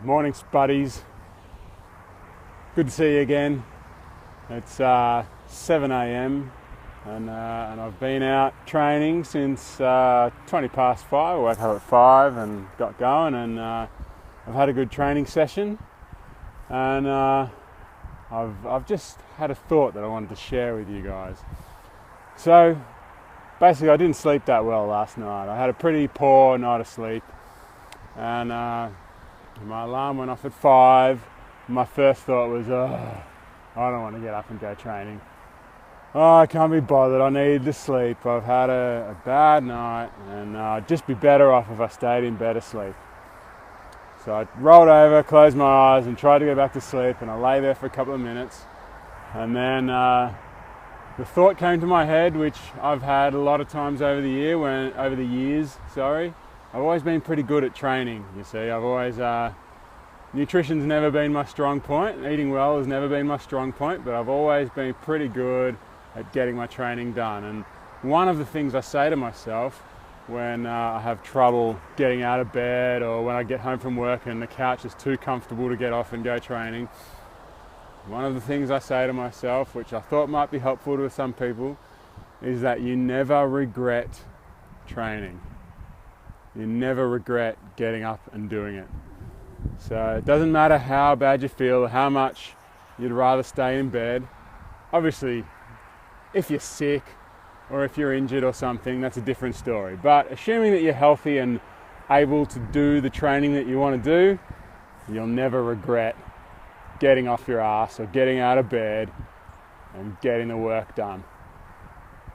Morning, Spuddies. Good to see you again. It's 7 a.m. and I've been out training since 20 past 5. I woke up at 5 and got going, and I've had a good training session, and I've just had a thought that I wanted to share with you guys. So basically, I didn't sleep that well last night. I had a pretty poor night of sleep, and my alarm went off at 5. My first thought was, I don't want to get up and go training. I can't be bothered. I need to sleep. I've had a bad night, and I'd just be better off if I stayed in bed asleep. So I rolled over, closed my eyes, and tried to go back to sleep, and I lay there for a couple of minutes, and then the thought came to my head, which I've had a lot of times over the years. I've always been pretty good at training, you see. I've always, nutrition's never been my strong point. Eating well has never been my strong point, but I've always been pretty good at getting my training done. And one of the things I say to myself when I have trouble getting out of bed, or when I get home from work and the couch is too comfortable to get off and go training, one of the things I say to myself, which I thought might be helpful to some people, is that you never regret training. You never regret getting up and doing it. So it doesn't matter how bad you feel, how much you'd rather stay in bed. Obviously, if you're sick or if you're injured or something, that's a different story. But assuming that you're healthy and able to do the training that you want to do, you'll never regret getting off your ass or getting out of bed and getting the work done.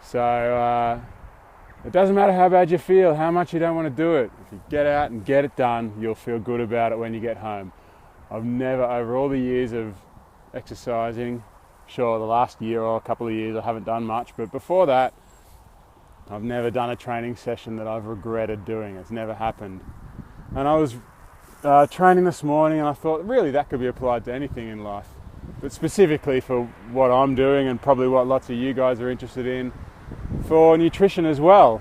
So it doesn't matter how bad you feel, how much you don't want to do it. If you get out and get it done, you'll feel good about it when you get home. I've never, over all the years of exercising, sure, the last year or a couple of years I haven't done much, but before that, I've never done a training session that I've regretted doing. It's never happened. And I was training this morning, and I thought, really, that could be applied to anything in life. But specifically for what I'm doing, and probably what lots of you guys are interested in, for nutrition as well.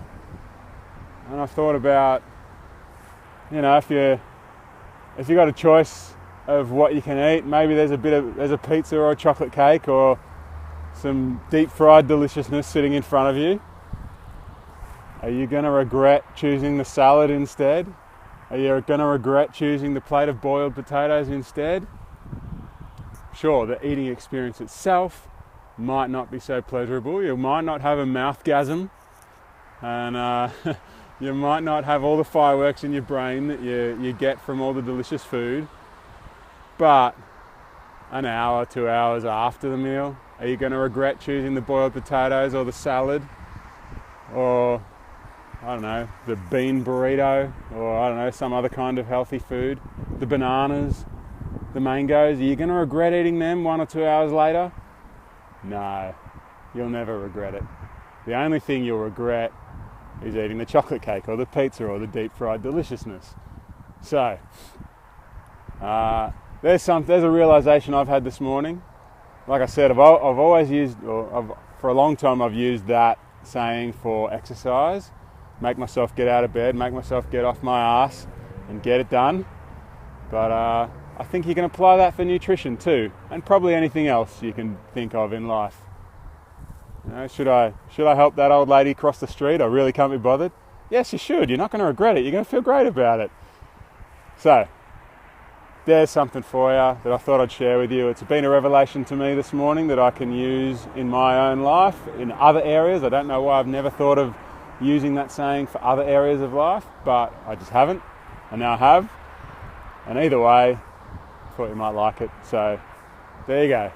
And I thought about, if you got a choice of what you can eat, maybe there's a pizza or a chocolate cake or some deep fried deliciousness sitting in front of you. Are you going to regret choosing the salad instead? Are you going to regret choosing the plate of boiled potatoes instead? Sure, the eating experience itself might not be so pleasurable. You might not have a mouthgasm, and you might not have all the fireworks in your brain that you get from all the delicious food. But an hour, 2 hours after the meal, are you going to regret choosing the boiled potatoes or the salad, or I don't know, the bean burrito, or I don't know, some other kind of healthy food, the bananas, the mangoes? Are you going to regret eating them 1 or 2 hours later? No, you'll never regret it. The only thing you'll regret is eating the chocolate cake or the pizza or the deep fried deliciousness. So, there's a realization I've had this morning. Like I said, I've always used, for a long time I've used that saying for exercise. Make myself get out of bed, make myself get off my ass and get it done. But I think you can apply that for nutrition too, and probably anything else you can think of in life. Should I help that old lady cross the street? I really can't be bothered. Yes, you should. You're not going to regret it. You're going to feel great about it. So, there's something for you that I thought I'd share with you. It's been a revelation to me this morning that I can use in my own life, in other areas. I don't know why I've never thought of using that saying for other areas of life, but I just haven't, and now I have. And either way, I thought you might like it. So there you go.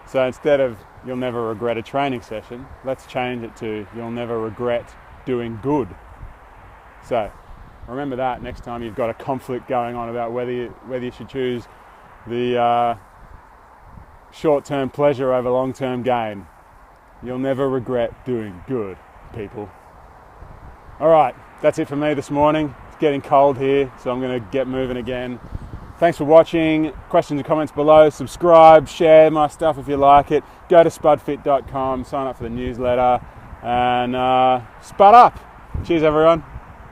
So instead of you'll never regret a training session, let's change it to you'll never regret doing good. So remember that next time you've got a conflict going on about whether you should choose the short-term pleasure over long-term gain. You'll never regret doing good, people. All right, that's it for me this morning. It's getting cold here, so I'm going to get moving again. Thanks for watching. Questions and comments below. Subscribe, share my stuff if you like it. Go to spudfit.com, sign up for the newsletter, and spud up. Cheers, everyone.